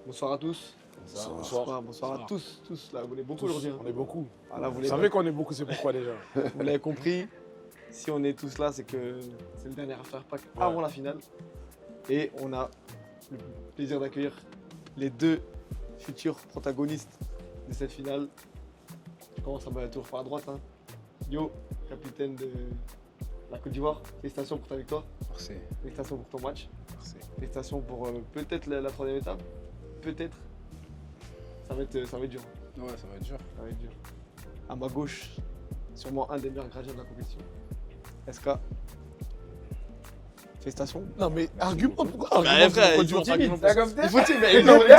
Bonsoir à tous. Bonsoir à tous. Là, vous êtes beaucoup aujourd'hui. On est beaucoup. Ah, là, Vous savez qu'on est beaucoup, c'est pourquoi déjà? Vous l'avez compris. Si on est tous là, c'est que c'est le dernier after pack avant la finale. Et on a le plaisir d'accueillir les deux futurs protagonistes de cette finale. Je commence à me tour par la droite. Hein. Yo, capitaine de la Côte d'Ivoire. Félicitations pour ta victoire. Merci. Félicitations pour ton match. Merci. Félicitations pour peut-être la troisième étape. Peut-être. Ça va être dur. Ouais, ça va être dur. Ça va être dur. À ma gauche, sûrement un des meilleurs gardiens de la compétition. SK. Félicitations. Non mais argument pourquoi frère, pourquoi il faut tu timide. argumentes comme ça? Il faut timide.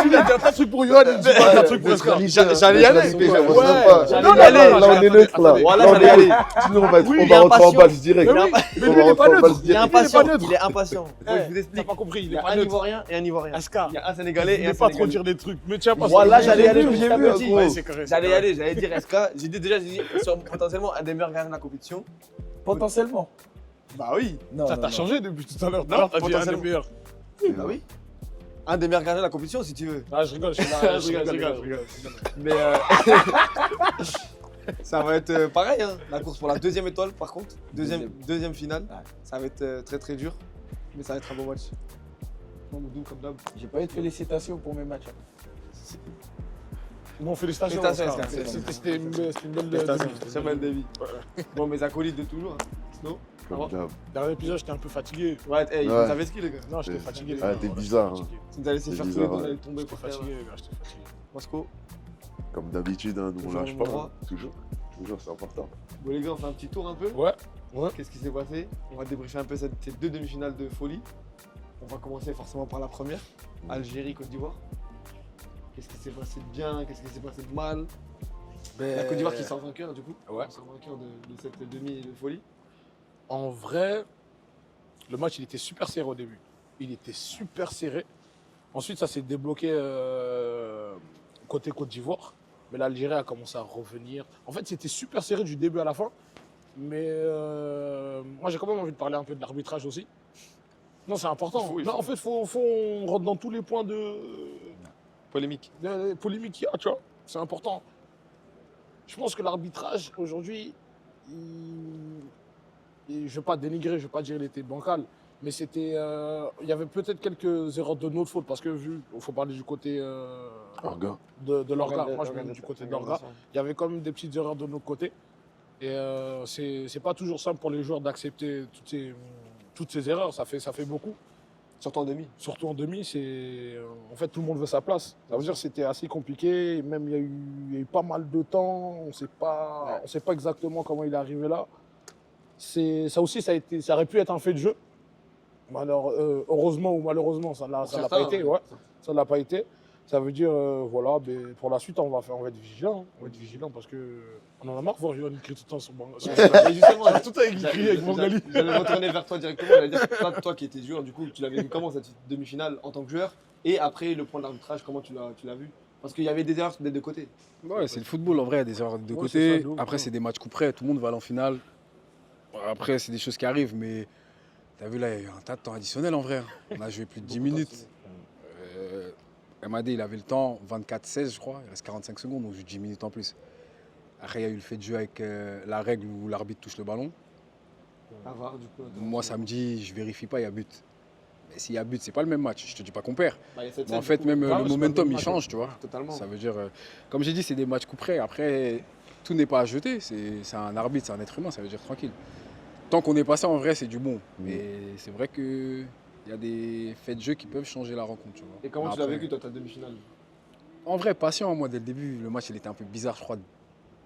Il a pas de truc pour Yohan, il dit pas un truc pour Esca. J'allais y aller. Non, Là, on est neutre, là. Voilà, Là, on j'allais y est aller. neutre. Sinon, on va Oui, il est rentrer en impatient. balle direct. Mais oui, mais On lui, va il est pas rentrer en balle neutre. Il est direct. impatient. neutre. Il est impatient. Moi, je vous T'as explique. pas compris, il Il y est a pas un neutre. Ivoirien et un Ivoirien. Esca, Il y a un Sénégalais il et un est pas trop Sénégalais. dire des trucs. Mais tiens, pas Voilà, j'allais y aller J'ai petit vu, à j'ai vu, petit. gros. Ouais, c'est correct. J'allais y aller, j'allais dire SK. J'ai dit potentiellement un des meilleurs gardiens de la compétition. Potentiellement. Bah oui. Non, Ça non, t'a non. changé depuis tout à l'heure. Non, Non, t'as dit un des potentiellement. meilleurs. Bah oui. Un des meilleurs gardiens de la compétition si tu veux. Ah, je rigole, je suis là. Je rigole. Mais ça va être pareil, hein. La course pour la deuxième étoile par contre. Deuxième finale. Ouais. Ça va être très très dur. Mais ça va être un bon match. Mamoudou comme d'hab. J'ai pas eu de félicitations pour mes matchs. Bon, félicitations. Félicitations, Oscar. Oscar. C'était une belle Félicitations. demi. Très belle David. Bon, mes acolytes de toujours. Hein. Snow. Comme d'hab. Dernier épisode, j'étais un peu fatigué. Ouais, hey, vous Ouais. savez ce qu'il les gars. Non, j'étais Ouais. fatigué. Ah, t'es bizarre, hein. Si vous allez laisser C'est faire tous les bizarre, deux, ouais. vous allez tomber J'étais pour faire. fatigué, les gars, j'étais fatigué. Mosco. Comme d'habitude, hein, nous on Toujours lâche au pas. droit. hein. Toujours, c'est important. Bon les gars, on fait un petit tour un peu. Ouais. Qu'est-ce qui s'est passé? On va débriefer un peu ces deux demi-finales de folie. On va commencer forcément par la première. Algérie, Côte d'Ivoire. Qu'est-ce qui s'est passé de bien? Qu'est-ce qui s'est passé de mal? La Côte d'Ivoire qui sort vainqueur du coup. Ouais. Qui sort vainqueur de cette demi de folie. En vrai, le match, il était super serré au début. Il était super serré. Ensuite, ça s'est débloqué côté Côte d'Ivoire. Mais l'Algérie a commencé à revenir. En fait, c'était super serré du début à la fin. Mais moi, j'ai quand même envie de parler un peu de l'arbitrage aussi. Non, c'est important. Il faut. Non, en fait, faut on rentre dans tous les points Polémique. de polémique qu'il y a, tu vois. C'est important. Je pense que l'arbitrage, aujourd'hui, je ne vais pas dénigrer, je ne vais pas dire qu'il était bancal, mais c'était, il y avait peut-être quelques erreurs de notre faute, parce que il faut parler du côté Orga. de l'orga. Moi, je mets du côté de l'orga. Il y avait quand même des petites erreurs de notre côté. Et c'est pas toujours simple pour les joueurs d'accepter toutes ces erreurs. Ça fait beaucoup. Surtout en demi. Surtout en demi, en fait, tout le monde veut sa place. Ça veut dire que c'était assez compliqué. Même il y a eu pas mal de temps. On sait pas exactement comment il est arrivé là. Ça aussi, ça aurait pu être un fait de jeu. Alors, heureusement ou malheureusement, ça l'a pas été. Ouais. Ça l'a pas été. Ça veut dire, voilà, mais pour la suite, on va être vigilant. On va être vigilant parce que on en a marre de voir Yohan écrire tout le temps sur Et justement, On a tout écrit avec Mangali. J'allais me retourner vers toi directement. J'allais dire, toi qui étais joueur, du coup, tu l'avais vu comment cette demi-finale en tant que joueur? Et après, le point d'arbitrage, comment tu l'as vu? Parce qu'il y avait des erreurs des deux côtés. Ouais, c'est le football en vrai, il y a des erreurs de deux Ouais, c'est côtés. ça, de ouf, Après, ouais. c'est des matchs coup près, tout le monde va aller en finale. Après, c'est des choses qui arrivent, mais t'as vu là, il y a eu un tas de temps additionnel en vrai. On a joué plus de 10 minutes. MAD, il avait le temps, 24-16, je crois. Il reste 45 secondes, on joue 10 minutes en plus. Après, il y a eu le fait de jeu avec la règle où l'arbitre touche le ballon. À voir, du coup. Moi, samedi, je vérifie pas, il y a but. Mais s'il y a but, c'est pas le même match. Je te dis pas qu'on perd. Bah, il y a cette Mais en scène, fait, du coup. même Ah, le c'est momentum, pas le il match, change, tu vois. Totalement. Ça veut dire, comme j'ai dit, c'est des matchs coup près. Après, tout n'est pas à jeter. C'est un arbitre, c'est un être humain, ça veut dire tranquille. Tant qu'on est passé, en vrai, c'est du bon. Mais c'est vrai qu'il y a des faits de jeu qui peuvent changer la rencontre, tu vois. Et comment Mais tu l'as après, vécu, toi, ta demi-finale? En vrai, patient, moi, dès le début. Le match, il était un peu bizarre, je crois.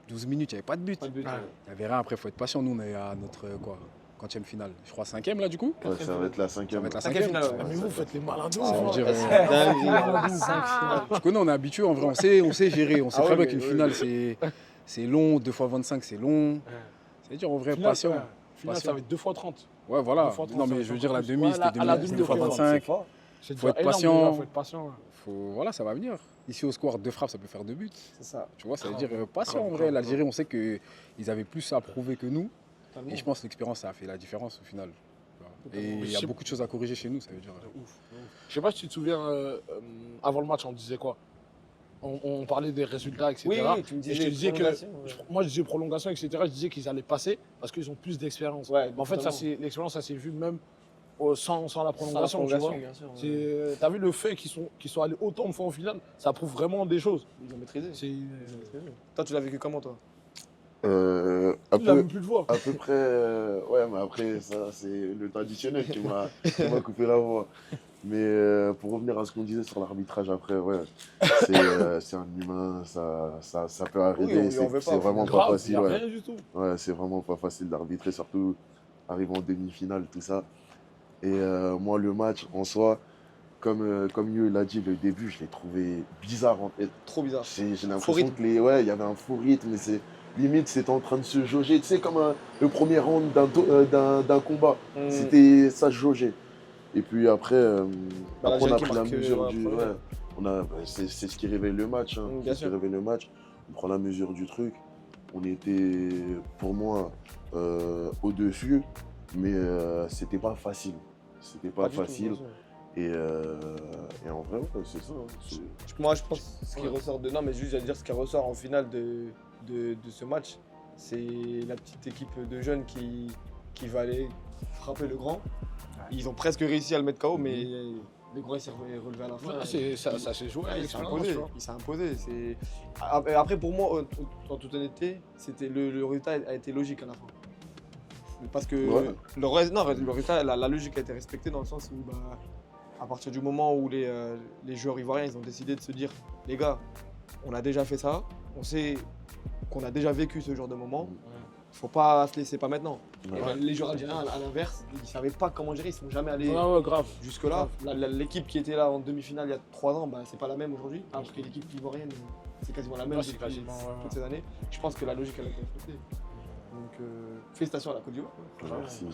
12 minutes, il n'y avait pas de but. Pas de but. Ouais. Il n'y avait rien. Après, il faut être patient. Nous, on est à notre, quantième finale. Je crois 5e, là, du coup. Ouais, ça va être la Ça va cinquième. être la Cinquième 5e. finale, ouais. Ah, mais vous faites les malins de Ça veut ouf. dire, Dingue. tu connais, on est habitué, en vrai. On sait gérer. On sait Ah très ouais, bien qu'une mais finale, c'est long. 2 fois 25, c'est long. C'est-à-dire, en vrai, patient. Finale, ça va être 2 fois 30. Ouais, voilà. 2 fois 30, Non, ça mais va je veux être dire, la plus. demi, Ouais, c'était à la 2 demi, fois c'est 25. C'est Faut déjà être énorme patient. déjà, faut être patient. Voilà, ça va venir. Ici, au score, 2 frappes, ça peut faire 2 buts. C'est ça. Tu vois, ça veut Grave. dire patient, en Grave, vrai. grave, L'Algérie, on sait qu'ils avaient plus à prouver que nous. Totalement. Et je pense que l'expérience, ça a fait la différence au final. Et il y a beaucoup de choses à corriger chez nous, ça veut dire. Je sais pas si tu te souviens, avant le match, on disait quoi? On parlait des résultats, etc. Oui, tu me Et je te disais que, prolongation, ouais. moi je disais prolongation, etc. Je disais qu'ils allaient passer parce qu'ils ont plus d'expérience. Ouais, En fait, totalement. l'expérience, ça s'est vu même sans la prolongation. Sans la Tu vois. bien sûr. Ouais. T'as vu le fait qu'ils soient allés autant de fois en finale, ça prouve vraiment des choses. Ils ont maîtrisé. C'est, Toi, tu l'as vécu comment, toi? À il a peu, même plus de voix. à peu près, ouais, mais après, ça, c'est le traditionnel qui m'a coupé la voix. Mais pour revenir à ce qu'on disait sur l'arbitrage après, ouais, c'est un humain, ça peut arriver. Oui, on veut pas, C'est vraiment pas Grave, il facile. n'y a Ouais. rien du tout. Ouais, c'est vraiment pas facile d'arbitrer, surtout arriver en demi-finale, tout ça. Et moi, le match en soi, comme Yo l'a dit, le début, je l'ai trouvé bizarre en fait. Trop bizarre. J'ai l'impression rythme. que ouais, il y avait un faux rythme, mais limite, c'était en train de se jauger. Tu sais, comme le premier round d'un combat, ça se jaugeait. Et puis après, Bah, après on a l'Algérie qui pris la marque, mesure ouais, du. après, Ouais, c'est ce qui révèle le match. Hein. Bien C'est ce qui sûr. révèle le match. On prend la mesure du truc. On était, pour moi, au-dessus, mais c'était pas facile. C'était pas du tout, facile. bien sûr. Et en vrai, ouais, c'est ça. Moi, je pense que ce qui ressort de. Non, mais juste, j'allais dire ce qui ressort en finale de ce match, c'est la petite équipe de jeunes qui va aller frapper le grand. Ils ont presque réussi à le mettre KO, mais le grand il s'est relevé à la fin. Ouais, ça s'est joué à Il s'est l'expérience. imposé. tu vois. Il s'est imposé. Après, pour moi, en toute honnêteté, le résultat a été logique à la fin. Parce que Ouais. le résultat, la logique a été respectée dans le sens où, bah, à partir du moment où les joueurs ivoiriens ils ont décidé de se dire, les gars, on a déjà fait ça, on sait qu'on a déjà vécu ce genre de moment, faut pas se laisser pas maintenant. Ouais. Et ben, les joueurs algériens, à l'inverse, ils savaient pas comment gérer, ils sont jamais allés Ouais, grave. jusque-là. L'équipe qui était là en demi-finale il y a 3 ans, bah, c'est pas la même aujourd'hui, alors que l'équipe ivoirienne, c'est quasiment la même Ouais, c'est depuis quasiment, ouais. toutes ces années. Je pense que la logique elle a été respectée. Donc félicitations à la Côte d'Ivoire. Merci.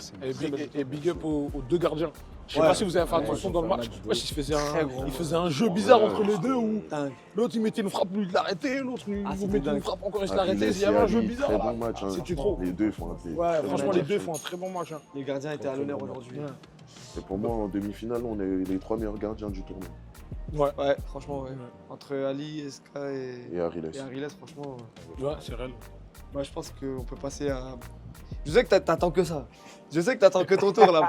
Et big up aux deux gardiens. Je sais Ouais. pas si vous avez fait attention dans le match. Ouais, il faisait un jeu bizarre entre les deux où Dingue. l'autre il mettait une frappe, lui il l'arrêtait, l'autre il Ah, vous c'était mettait dingue. une frappe encore, il se Ah, l'arrêtait. puis Il y avait un jeu Messi, bizarre très là. bon match. Hein. C'était trop. Les deux font un Ouais, franchement, les match. deux font un très bon match. Hein. Les gardiens étaient à l'honneur aujourd'hui. Et pour moi, en demi-finale, on est les 3 meilleurs gardiens du tournoi. Ouais, franchement, ouais. Entre Ali, Eska Et Ariles. et Ariles, franchement. Ouais, c'est réel. Moi, je pense qu'on peut passer à. Je sais que t'attends que ça. Je sais que t'attends que ton tour là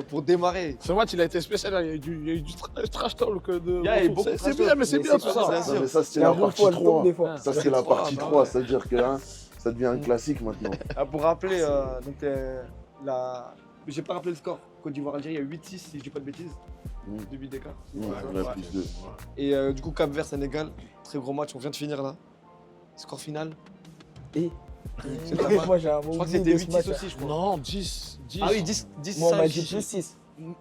pour démarrer. Ce match il a été spécial, il y a eu du trash talk de. Il y a eu beaucoup de C'est trash bien, talk, mais c'est mais bien c'est tout pas ça. ça. Non, mais ça, c'est Il y a la un partie fois, le 3. top des fois. Ça, c'est la trois, partie bah 3. ouais. C'est-à-dire que hein, ça devient un classique maintenant. Pour rappeler, donc, j'ai pas rappelé le score. Côte d'Ivoire-Algérie, il y a 8-6 si je dis pas de bêtises. Mm. 2 buts d'écart. Ouais, on a plus de. Et du coup, Cap-Vert-Sénégal, très gros match, on vient de finir là. Score final. Et C'est ta main. moi j'ai un Je mot crois que c'était 8-6 aussi, je crois. Non, 10. Ah oui, 10, 10, Moi on m'a 5, dit plus 6.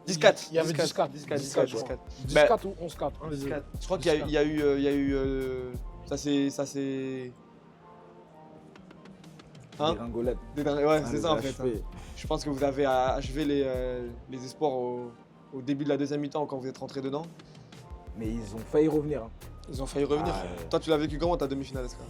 10-4. Il y avait 10-4. 10-4. 10-4 ou 11-4. un des deux. 10-4. Je crois qu'il y a eu. Ça c'est. Hein Des ringolades. Ouais, Ah, c'est les ça en fait. achever. Je pense que vous avez achevé les espoirs au début de la deuxième mi-temps quand vous êtes rentré dedans. Mais ils ont failli revenir. Hein. Ils ont failli revenir. Ah, ouais. Toi, tu l'as vécu comment ta demi-finale, Eska?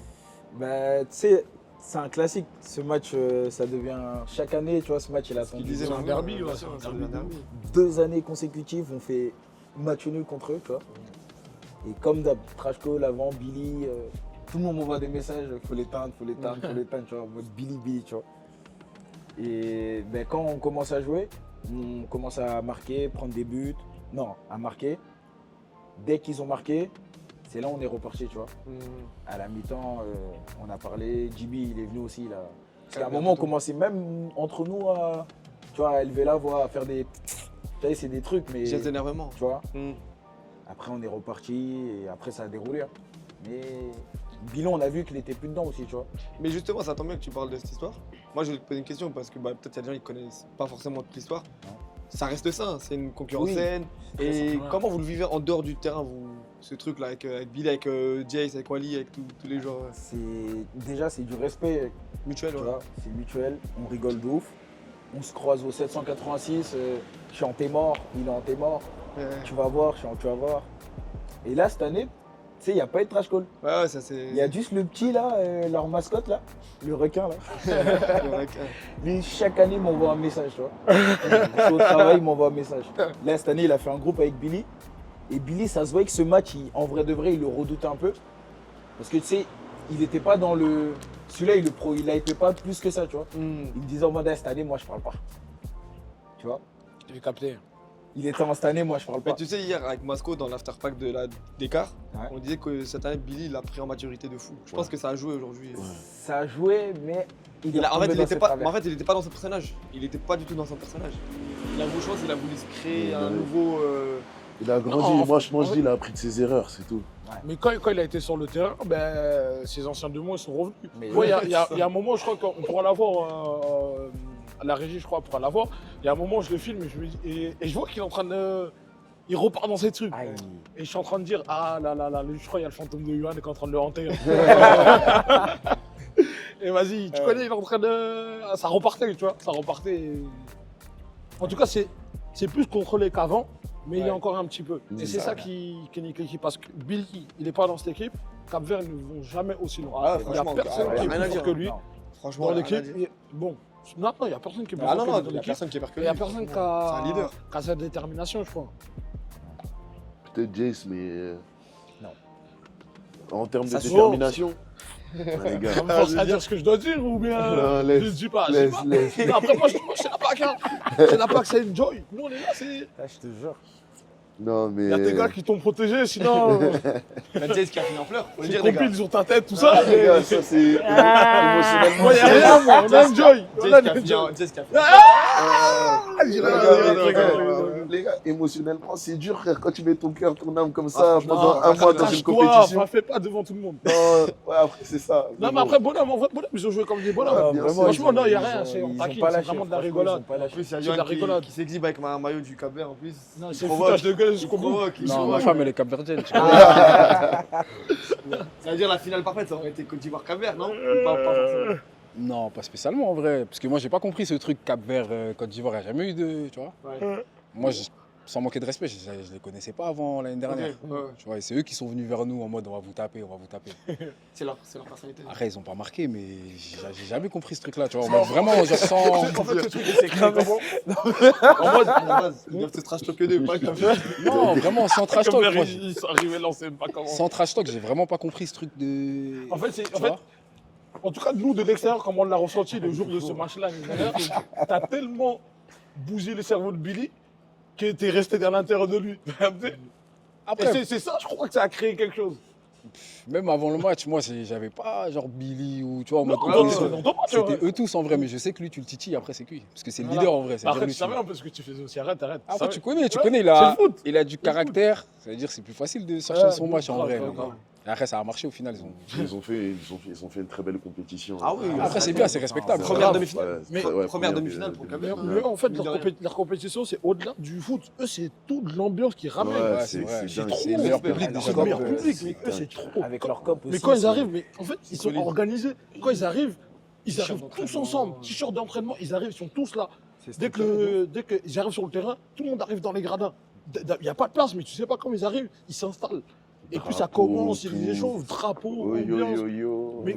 Bah, tu sais, c'est un classique. Ce match, ça devient. Chaque année, tu vois, ce match, il a Il attendu. disait C'est un Margot, derby, bien ouais, sûr, c'est un c'est derby. un derby. 2 années consécutives, on fait match nul contre eux, tu vois. Et comme d'hab, Trash Call avant, Billy, tout le monde m'envoie des messages, faut l'éteindre, faut l'éteindre, faut l'éteindre, tu vois, en mode Billy, tu vois. Et ben, quand on commence à jouer, on commence à marquer, prendre des buts. Non, à marquer. Dès qu'ils ont marqué, c'est là où on est reparti, tu vois. À la mi-temps, on a parlé, JB, il est venu aussi, là. Parce qu'à un moment, on commençait même entre nous à, tu vois, à élever la voix, à faire des... Tu sais, c'est des trucs, mais... Geste d'énervement. Tu vois. Mm. Après, on est reparti et après, ça a déroulé. Hein. Mais bilan, on a vu qu'il était plus dedans aussi, tu vois. Mais justement, ça tombe bien que tu parles de cette histoire. Moi, je vais te poser une question parce que peut-être qu'il y a des gens qui connaissent pas forcément toute l'histoire. Non. Ça reste ça, c'est une concurrence Oui. saine. Et simple, ouais. comment vous le vivez en dehors du terrain, vous, ce truc-là, avec Billy, avec Jace, avec Wally, avec tous les joueurs Déjà, c'est du respect, mutuels? tu Ouais. vois. C'est mutuel, on rigole de ouf. On se croise au 786, je suis en t'es mort, il est en t'es mort. Ouais. Tu vas voir, tu vas voir. Et là, cette année, tu sais, il n'y a pas eu de trash call. Ouais, ça c'est. Il y a juste le petit là, leur mascotte là, le requin là. Lui, chaque année, il m'envoie un message, tu vois. Je suis au travail, il m'envoie un message. Là, cette année, il a fait un groupe avec Billy. Et Billy, ça se voit que ce match, en vrai de vrai, il le redoutait un peu. Parce que tu sais, il n'était pas dans le. Celui-là, il a été pas plus que ça, tu vois. Il me disait en mode, cette année, moi, je parle pas. Tu vois. J'ai capté. Il était en cette année, moi, je parle Mais pas. tu sais, hier, avec Masco, dans l'afterpack d'écart, Ouais. on disait que cette année, Billy, il a pris en maturité de fou. Je pense que ça a joué aujourd'hui. Ça a joué, mais il est En fait, retombé il dans était ses pas, travers. mais en fait, il était pas dans son personnage. Il était pas du tout dans son personnage. Il a voulu, je pense qu'il a voulu se créer un nouveau. Il a grandi, Non, moi je dis il a appris de ses erreurs, c'est tout. Mais quand il a été sur le terrain, ben, ses anciens démons ils sont revenus. Mais Moi, il y a un moment, je crois qu'on pourra l'avoir, à la régie, je crois, pourra l'avoir. Il y a un moment, je le filme et je vois qu'il est en train de. Il repart dans ses trucs. Aïe. Et je suis en train de dire, ah là là là, lui, je crois qu'il y a le fantôme de Yuan qui est en train de le hanter. Et vas-y, tu connais, il est en train de. Ça repartait, tu vois. Ça repartait. En tout cas, c'est plus contrôlé qu'avant, mais il y a encore un petit peu. Et c'est ça qui nique l'équipe. Parce que Billy, il n'est pas dans cette équipe. Cap-Vert, ils ne vont jamais aussi loin. Ah, Il n'y a franchement, personne ah, qui est rien à plus fort dire. que lui Non. Franchement, dans rien à l'équipe. dire. Bon, non, il n'y a personne qui est plus Ah fort non, que non, lui dans il n'y a l'équipe. personne qui est pire que Il lui. n'y a personne qui C'est un leader. a sa détermination, je crois. Peut-être Jace, mais. Non. En termes de Ça se détermination. Ouais, les gars. Ça me force à dire ce que je dois dire ou bien Non, je laisse, ne dis pas. laisse, je dis pas. laisse. Non, après, moi, c'est la PAC. Hein. C'est la PAC, c'est une joy. Nous, on est là, c'est. Ah, je te jure. Non, mais. Il y a des gars qui t'ont protégé, sinon. La Jace qui a fini en pleurs. Faut le J'ai dire, les gars. compile sur ta tête, tout ça. Les gars, ça c'est. Émotionnellement. Moi, il n'y a rien, moi. On a une joy. On a Jace qui a une fini joy. en- Jace qui a fini. Les gars, émotionnellement, c'est dur, frère, quand tu mets ton cœur, ton âme comme Ah, ça franchement, pendant un mois dans une Cache-toi, compétition. enfin, fais pas devant tout le monde. Non, ouais, après, c'est ça. Non, mais bon. après, bonhomme, en vrai, bonhomme, ils ont joué comme des bonhommes. bien vraiment, sûr. Franchement, non, il n'y a ils rien. ont- C'est ils on ont taquine, pas c'est lâché, vraiment de la franchement, rigolade. ils ont pas En lâché. plus, il y a C'est de la Johan rigolade. qui s'exhibe avec un maillot du Cap-Vert en plus. Non, Il c'est provoque. foutage de gueule Il jusqu'au bout. provoque, il Non, ma provoque. femme, elle est capverdienne. tu vois. Ça veut dire la finale parfaite, ça aurait été Côte d'Ivoire-Cap-Vert, non Ou pas forcément. Non, pas spécialement en vrai. Parce que moi, j'ai pas compris ce truc Cap-Vert, Côte d'Ivoire. Il n'y a jamais eu de. Tu vois. Ouais. Moi, sans manquer de respect, je les connaissais pas avant l'année dernière. Ok, ouais, ouais. Tu vois, et c'est eux qui sont venus vers nous en mode on va vous taper, on va vous taper. C'est leur personnalité. Après, ils ont pas marqué, mais j'ai jamais compris ce truc-là. Tu vois, en mode vraiment, genre sans. En fait, ce truc, c'est créé comment En mode, à la base, ils doivent se trash talker d'eux, pas comme ça. Non, vraiment, sans trash talk. Moi, Ils sont arrivés là, on sait pas comment. sans trash talk, j'ai vraiment pas compris ce truc de. En fait, Tu en fait, vois en tout cas, nous, de l'extérieur, comme on l'a ressenti le jour de ce match-là, t'as tellement bougé le cerveau de Billy qu'il était resté à l'intérieur de lui. Après, Et c'est ça, je crois que ça a créé quelque chose. même avant le match, moi, j'avais pas genre Billy ou tu vois, en mode. Non, ouais, non, non, tu vois. C'était eux tous en vrai, mais je sais que lui, tu le titilles, après, c'est lui. Parce que c'est le Voilà. leader en vrai. c'est-à-dire Après, lui, tu savais un peu ce que tu faisais aussi. Arrête. Après, tu savais. connais, Ouais, il c'est a, le foot. il a du caractère. Ça veut dire que c'est plus facile de sortir Ouais, son match en grave, vrai. grave, mais grave. bon. Et après, ça a marché au final. Ils ont fait une très belle compétition. Ah oui, Après, c'est bien, c'est respectable. Première grave. demi-finale. Mais- Première demi-finale pour Cap-Vert. Mais en fait, Mine de leur compétition, c'est au-delà du foot. Eux, c'est toute l'ambiance qui ramène. Ouais, Ouais, c'est c'est vrai. c'est dingue. trop. C'est le meilleur public Avec déjà. C'est le meilleur Ouais, public, c'est mais eux, c'est trop. Avec leur cop aussi. Mais quand ils c'est- arrivent, mais en fait, ils sont solide. organisés. Quand ils arrivent T-shirt tous d'entraînement. ensemble. T-shirt d'entraînement, ils arrivent, ils sont tous là. c'est Dès qu'ils arrivent sur le terrain, tout le monde arrive dans les gradins. Il n'y a pas de place, mais tu sais pas comment ils arrivent, ils s'installent. Et puis ça Drapeau, commence, il y a des tout. échanges, drapeaux, Oh, yo, ambiance. yo, yo. Mais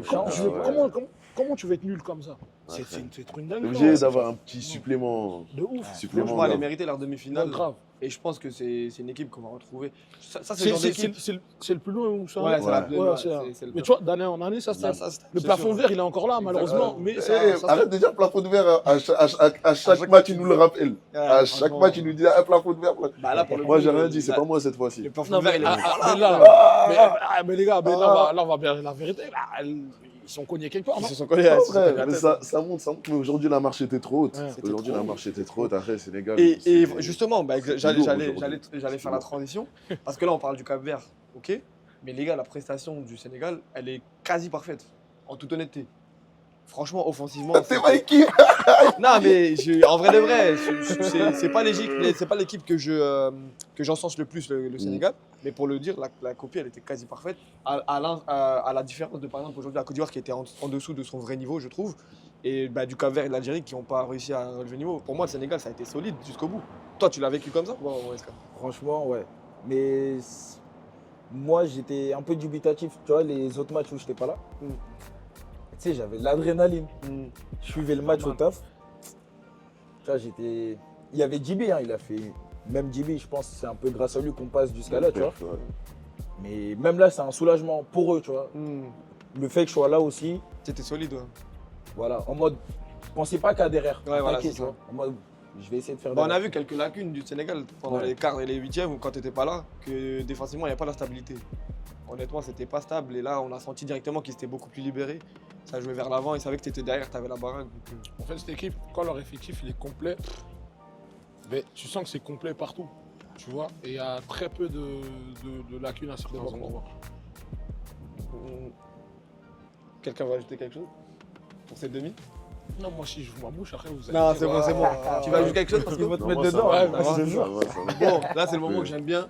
comment tu veux être nul comme ça? C'est une dingue. T'es obligé d'avoir un petit supplément. De ouf. Supplément. Franchement, elle a grave. mérité leur demi-finale. Grave. Et je pense que c'est une équipe qu'on va retrouver. Ça, c'est le genre d'équipe. C'est le plus loin où ça. Ouais, c'est la- Ouais, ouais, c'est là. c'est le Mais tu vois, d'année en année, ça Là, c'est. ça, Le c'est plafond sûr. vert, il est encore là, malheureusement. Exactement. Mais Eh, ça arrête de dire plafond de verre à chaque match, il nous le rappelle. À chaque franchement. match, il nous dit un plafond de verre. Bah là, pour le Moi, coup, j'ai rien dit, c'est pas moi cette fois-ci. Le plafond Non, vert, mais, il est. mais là, mais les gars, mais là, on va bien la vérité. Là, ils sont cognés quelque part. Ils Non se sont collés à Ouais, ils se sont collés à la mais tête. ça monte. Mais aujourd'hui, la marche était trop haute. Ouais, c'était Aujourd'hui, trop la haut. marche était trop haute. Après, Sénégal. Et c'est- justement, bah, j'allais lourd j'allais- aujourd'hui. j'allais faire la transition. Parce que là, on parle du Cap-Vert, ok. Mais les gars, la prestation du Sénégal, elle est quasi parfaite. En toute honnêteté. Franchement, offensivement. T'es ma équipe. Non, mais en vrai de vrai, c'est pas l'équipe que j'encense le plus, le Sénégal. Mais pour le dire, la copie, elle était quasi parfaite. À la différence de, par exemple, aujourd'hui, la Côte d'Ivoire qui était en dessous de son vrai niveau, je trouve. Et bah, du Cap-Vert et de l'Algérie qui n'ont pas réussi à relever le niveau. Pour moi, le Sénégal, ça a été solide jusqu'au bout. Toi, tu l'as vécu comme ça? Franchement, ouais. Mais moi, j'étais un peu dubitatif. Tu vois, les autres matchs où j'étais pas là, Mm. tu sais, j'avais l'adrénaline. Je suivais le match au taf. Tu vois, j'étais. Il y avait JB, hein, il a fait. Même JB, je pense que c'est un peu grâce à lui qu'on passe jusqu'à là, tu vois. Ouais. Mais même là, c'est un soulagement pour eux, tu vois. Le fait que je sois là aussi, C'était solide, ouais. voilà, en mode. Pensez pas qu'à derrière. Ouais, voilà, Attaquez, c'est tu vois. En mode, je vais essayer de faire Bon, on a derrière. vu quelques lacunes du Sénégal pendant Ouais. les quarts et les huitièmes où quand tu n'étais pas là, que défensivement, il n'y a pas la stabilité. Honnêtement, c'était pas stable et là, on a senti directement qu'ils étaient beaucoup plus libérés. Ça jouait vers l'avant, ils savaient que tu étais derrière, tu avais la baraque. En fait, cette équipe, quand leur effectif il est complet, mais tu sens que c'est complet partout. Tu vois, et il y a très peu de lacunes à certains endroits. Quelqu'un va ajouter quelque chose pour cette demi? Non, moi, si je vous ma bouche, après vous allez. Non, dire, c'est bon, c'est bon. Tu vas ajouter quelque chose parce que Ils vont te Non, mettre moi, ça dedans. va, Ouais, ça je te va, jure. ça va, ça va. bon, là, c'est le moment Ouais. que j'aime bien.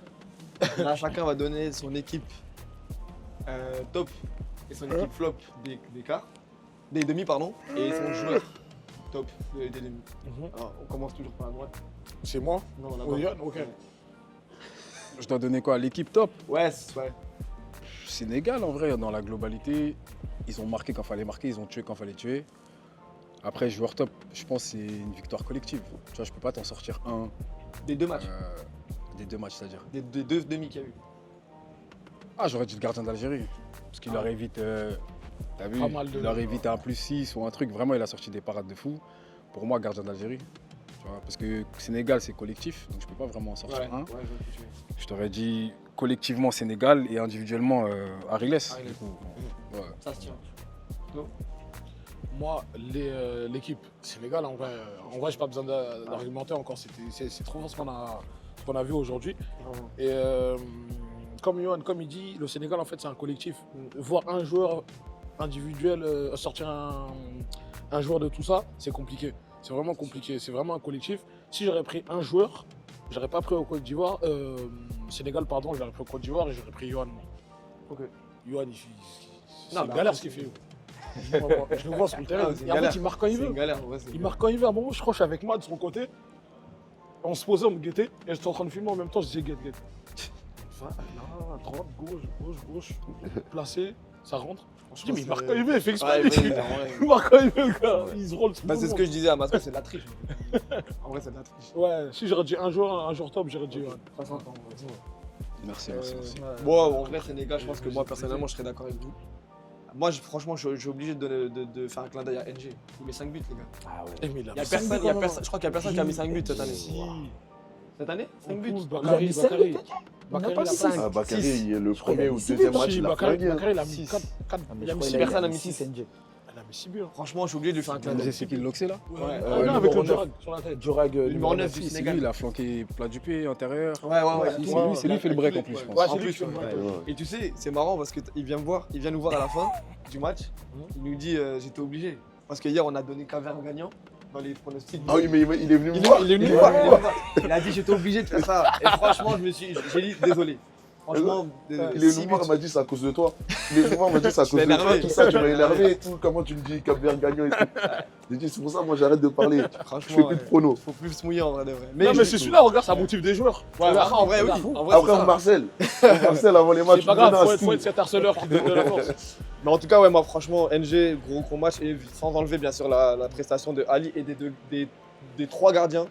Là, chacun va donner son équipe top et son équipe flop des quarts, des demi, pardon, et son joueur top des demi. Alors, on commence toujours par la droite. C'est moi. Non, là-bas. Oyan, ok. Ouais. Je dois donner quoi? L'équipe top? Ouais. Sénégal, en vrai, dans la globalité, ils ont marqué quand fallait marquer, ils ont tué quand fallait tuer. Après, joueur top, je pense que c'est une victoire collective. Tu vois, je peux pas t'en sortir un Des deux matchs. des deux matchs, c'est-à-dire. Des deux demi qu'il y a eu. Ah, j'aurais dit le gardien d'Algérie. Parce qu'il leur évite, t'as vu, Pas mal de- il leur évite un +6 ou un truc. Vraiment, il a sorti des parades de fou. Pour moi, gardien d'Algérie. Tu vois, parce que Sénégal, c'est collectif, donc je peux pas vraiment en sortir un. je vois ce que tu veux. Je t'aurais dit collectivement Sénégal et individuellement Ariles. Ariles. Du coup, ouais. Ça se tient. Moi, l'équipe Sénégal, en vrai, j'ai pas besoin d'argumenter encore. C'est trop fort ce qu'on a vu aujourd'hui. Vraiment. Et comme Yohan, comme il dit, le Sénégal, en fait, c'est un collectif. Voir un joueur individuel sortir un joueur de tout ça, c'est compliqué. C'est vraiment compliqué. C'est vraiment un collectif. Si j'aurais pris un joueur, j'aurais pas pris au Côte d'Ivoire, Sénégal, pardon, j'aurais pris au Côte d'Ivoire et j'aurais pris Yohan. Ok. Yohan, c'est Non, une mais galère après, ce qu'il fait. Je le vois sur le terrain. Ah, c'est une Et en fait, galère. il marque quand il C'est veut. une galère, ouais, c'est Il une marque quand il veut. À un moment, je crois que je suis avec moi de son côté. On se posait, on me guettait. Et j'étais en train de filmer en même temps, je disais guette. Enfin, là, à droite, gauche, placé, ça rentre. Je dis, mais il marque quand il veut, il fait exprès. Ouais, il ouais. marque quand il veut, le gars. Il se roule. Bah, c'est ce que je disais à Masco, c'est de la triche. En vrai, c'est de la triche. Ouais, si j'aurais dit un joueur top, j'aurais dit. Ça s'entend. Merci. Bon, en vrai, Sénégal, je pense que moi, personnellement, je serais d'accord avec vous. Moi, franchement, je suis obligé de faire un clin d'œil à NG. Il met 5 buts, les gars. Ah ouais. Eh, mais il a Il y a mis cinq personne, buts, il y a quand personne, je crois qu'il n'y a personne qui a mis 5 buts cette année. Si. Cette année 5 buts. En plus, Il a Bakary, mis cinq Bakary. buts, Bakary, Il n'a pas il a mis cinq. Ah, Bakary, Six. il est le crois qu'il premier a ou mis six deuxième buts. match, Si, il a Bakary, flingué. Bakary, il a mis Six. 4. Ah, mais Il a je mis crois 6 qu'il Personne n'a mis six, six. NG. Il a mis 6 buts. Franchement, je suis obligé de lui faire un clin d'œil. C'est qui le Loxé là? Ouais. Non, avec le numéro Durag sur la tête. Durag, Numéro 9 Si, du c'est Sénégal. lui, il a flanqué plat du pied, intérieur. Ouais. C'est lui qui fait le break en plus, je pense. Ouais, En c'est lui plus, qui fait le ouais. break. Ouais. Et tu sais, c'est marrant parce qu'il vient nous voir à la fin du match. Il nous dit j'étais obligé. Parce que hier, on a donné Caverne gagnant dans les pronostics. Ah oui, mais il est venu me voir. Il est venu me voir. Il a dit j'étais obligé de faire ça. Et franchement, j'ai dit désolé. Franchement, Il est venu me voir, il m'a dit c'est à cause de toi. Il est venu me voir, il m'a dit c'est à cause m'as de toi, énervé. tout ça, tu m'as énervé et tout. Comment tu me dis Cap-Vert gagnant et tout. J'ai dit c'est pour ça, moi j'arrête de parler. Je franchement, fais plus de pronos. faut plus se mouiller en vrai de vrai. Non, mais c'est celui-là, regarde, ça motive des joueurs. Ouais, Regarde, en vrai, oui. regarde. En vrai, Après, c'est on ça. Marcel. On Marcel avant les matchs. C'est pas tu me donnes grave, un faut être cet harceleur qui donne de la force. Mais en tout cas, ouais, moi, franchement, NG, gros match. Et sans enlever, bien sûr, la prestation de Ali et des trois gardiens.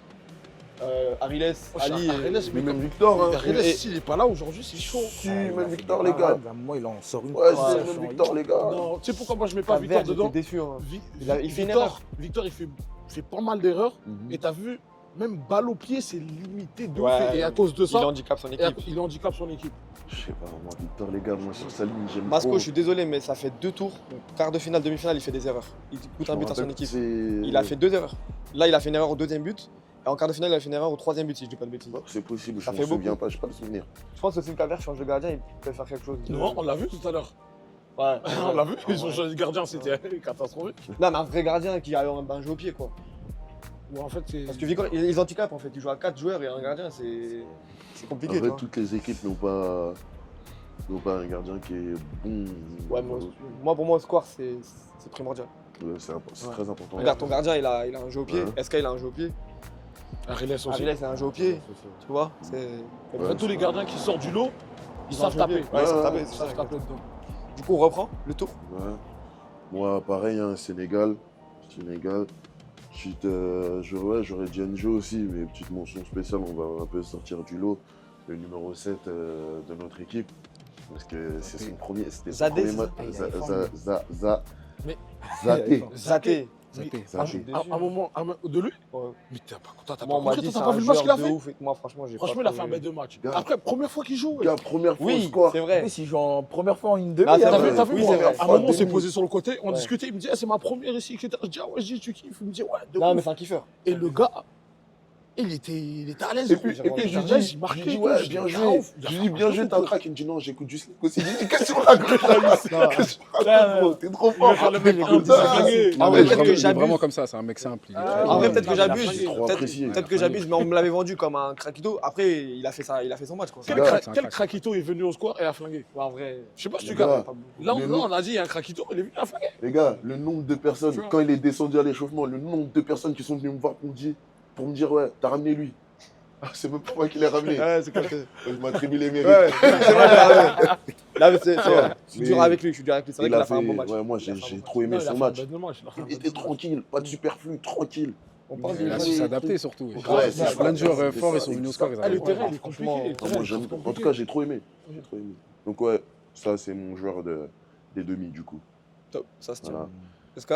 Ariles, Ali et. Ariles, Mais même Victor, hein. Ariles, s'il est pas là aujourd'hui, c'est chaud. Si, même Victor, les gars. Moi, il en sort une. Ouais, passe, c'est même genre, Victor, les gars. Non, tu sais pourquoi moi je mets pas Victor J'étais dedans déçu. Hein. Vi- Il fait une Victor, erreur. Victor, il fait pas mal d'erreurs. Mhm. Et t'as vu, même balle au pied, c'est limité de Ouais, ouf. Et à cause de Il ça, handicape son équipe. il handicape son équipe. Je sais pas, moi, Victor, les gars, moi sur sa ligne, j'aime Masco, trop. je suis désolé, mais ça fait 2 tours. Donc, quart de finale, demi-finale, il fait des erreurs. Il coûte un but à son équipe. Il a fait 2 erreurs. Là, il a fait une erreur au 2e but. Et en quart de finale, il a fait une erreur au 3e but, si je dis pas de bêtises. C'est possible, je Ça me fait souviens beaucoup. pas, j'ai pas le souvenir. Je pense que si le Cavert change de gardien, il peut faire quelque chose. Non, on l'a vu tout à l'heure. Ouais. On l'a vu, ils ont changé de gardien, c'était catastrophique. Non, mais un vrai gardien qui a un jeu au pied, quoi. Ou en fait, c'est. Parce que Victor, ils handicapent en fait. Ils jouent à 4 joueurs et un gardien, c'est En compliqué. tu vrai, vois. toutes les équipes n'ont pas un gardien qui est bon. Ouais, moi, pour moi, au score, c'est primordial. C'est Ouais. très important. Regarde, ton gardien, il a un jeu au pied. Ouais. SK, il a un jeu au pied. Ariles aussi. Ariles, il a un jeu au pied. Tu vois c'est... En fait, tous les gardiens qui sortent du lot, Ils savent taper. Ouais, ils savent taper, Ils c'est savent ça. taper dedans. Du coup, on reprend le tour. Ouais. Moi, pareil, hein, Sénégal. J'aurais dit Enjo aussi, mais petite mention spéciale, on va un peu sortir du lot. Le numéro 7 de notre équipe. Parce que c'est son premier. C'était son Zadé, premier c'est match. Mais- Zaté. Zaté. Zaté. Zaté. Un moment de lui. Ouais. Mais t'as pas Moi, on m'a compris, dit t'as c'est pas un vu le match joueur qu'il a de fait. ouf. Et moi, franchement, j'ai Franchement, pas il a fait trouvé- un bête de match. Gars. Après, première fois qu'il joue. La première fois au Oui, score. c'est En vrai. plus, il joue en première fois en une demi. Ah, c'est T'as vrai. vu, t'as vu, Oui, moi, c'est vrai. à un moment, on Demi. s'est posé sur le côté, on Ouais. discutait, il me dit, c'est ma première ici, etc. Je dis, ah ouais, je dis, tu kiffes. Il me dit, ouais, de Non, ouf. mais c'est un kiffeur. Et le gars, il était à l'aise. Et puis, je lui il dis, marquait. je lui dis, et ouais, tout. bien Je dis, joué. ah, ouf. Je lui dis, bien joué, t'as un crack. Il me dit, non, j'écoute juste les aussi. Je dis, qu'est-ce qu'on raconte là, Qu'est-ce qu'on raconte, gros? T'es trop fort. faire le mec un peu Ah, flingué. Ah Non, ouais, mais peut-être que il est j'abuse. vraiment comme ça, c'est un mec simple. il est très- En vrai, peut-être que il a j'abuse. flingué. Trop Peut-être apprécié. peut-être que j'abuse, mais on me l'avait vendu comme un craquito. Après, il a fait son match. Quoi. Quel, Gars, cra- c'est un quel crack. craquito est venu au square et a flingué? Ouais, en vrai. Je sais pas si tu Les gars, captes. Là, mais on a dit, il y a un craquito, il est venu à flinguer. Les gars, le nombre de personnes, Tu vois. quand il est descendu à l'échauffement, le nombre de personnes qui sont venues me voir pour me dire, ouais, t'as ramené lui. Ah, c'est même pas moi qui l'ai ramené. Ouais, c'est quoi que. Je m'attribue les mérites. Ouais, c'est vrai. Là, mais c'est vrai. Je suis Mais dur avec lui. C'est vrai il qu'il a fait un bon match. Ouais, moi, j'ai trop aimé Non, il a son fait un match. bête de match, il a fait un Il bête était de match. tranquille, pas de superflu, tranquille. On parle Il a des su s'adapter surtout. Ouais, c'est Plein de ça, joueurs c'est forts, ça, ils sont venus au score. ils Ah, le avaient- terrain, Ouais, il est compliqué. franchement, le Ah, terrain, moi, il est j'aime- compliqué. en tout cas, j'ai trop aimé. Donc, ouais, ça, c'est mon joueur des demi, du coup. top. Ça se tient. Voilà. Est-ce que.